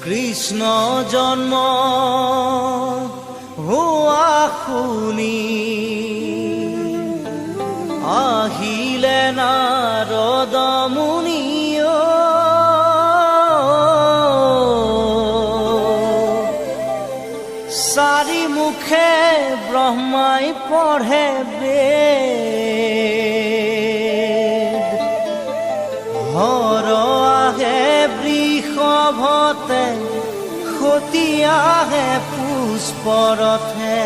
কৃষ্ণ জন্ম হোৱা শুনি আহিলে নাৰদ মুনিও চাৰি মুখে ব্ৰহ্মাই পঢ়ে বেদ হৰ আহে বৃষভতে সতী আহে পুষ্পৰথে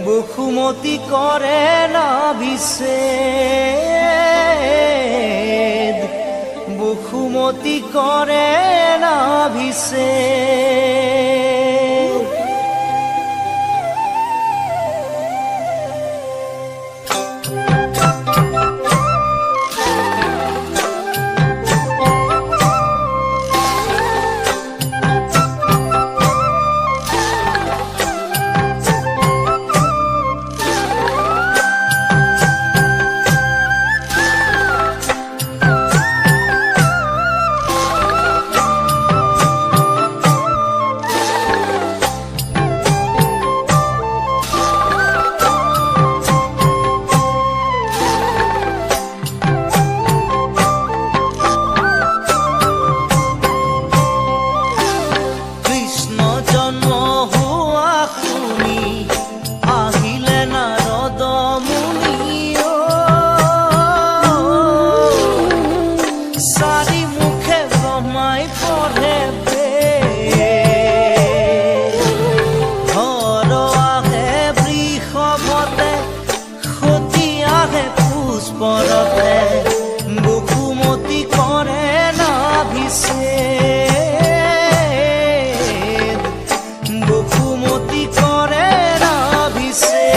বসুমতী কৰে নাভিষেদ বসুমতী কৰে নাভিষেদ বসুমতী কৰে নাভিষেদ বসুমতী কৰে নাভিষেদ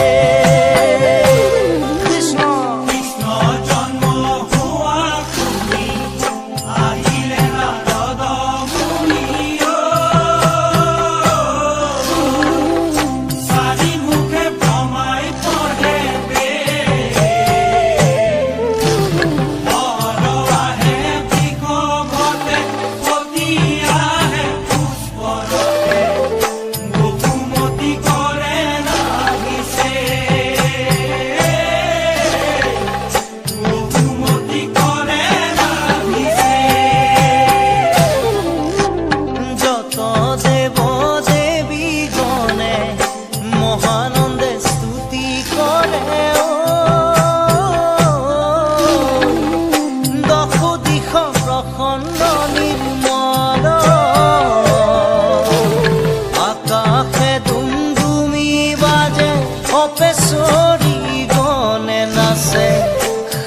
কৃষ্ণ কৃষ্ণ জন্ম হোৱা শুনি আহিলে নাৰদ মুনিও চাৰি মুখে ব্ৰহ্মাই পঢ়ে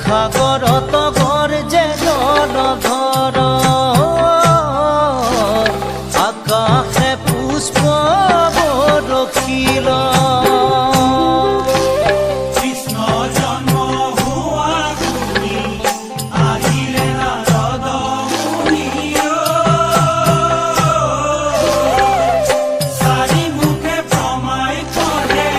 সাগৰত গৰ্জে জলধৰ আকাশে পুষ্প বৰষিল কৃষ্ণ জন্ম হোৱা শুনি আহিলে নাৰদ মুনিও চাৰি মুখে ব্ৰহ্মাই পঢ়ে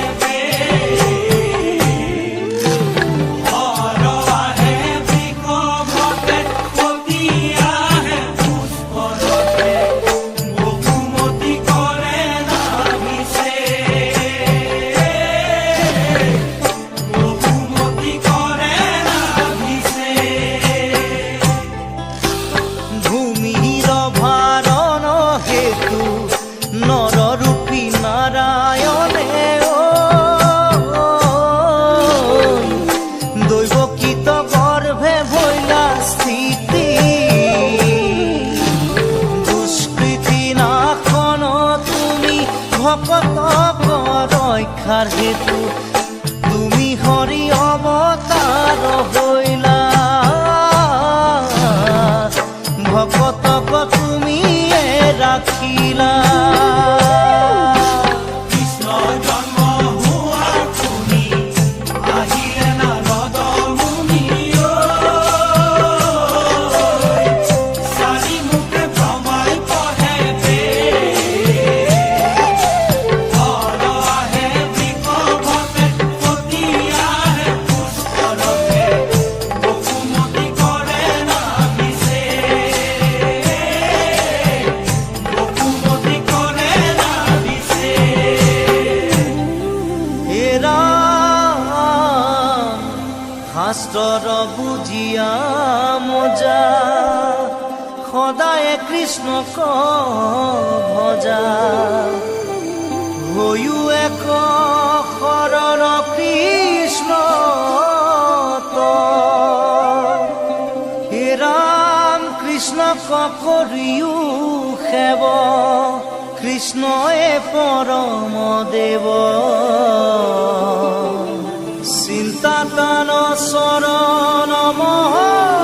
নৰৰূপী নাৰায়ণে দৈৱকীত গৰ্ভে ভৈলা স্থিতি দুষ্কৃতি নাশন তুমি ভকতক ৰক্ষাৰ হেতু তুমি হৰি অৱতাৰ হৈলা ভকতক তুমিয়ে ৰাখিলা। শাস্ত্ৰৰ বুজিয়া মজা সদায় কৃষ্ণক ভজা হৈও এক শৰণ কৃষ্ণ হে ৰাম কৃষ্ণক কৰিও সেৱ কৃষ্ণয়ে পৰম দেৱ চিন্তাতান চৰণ মহা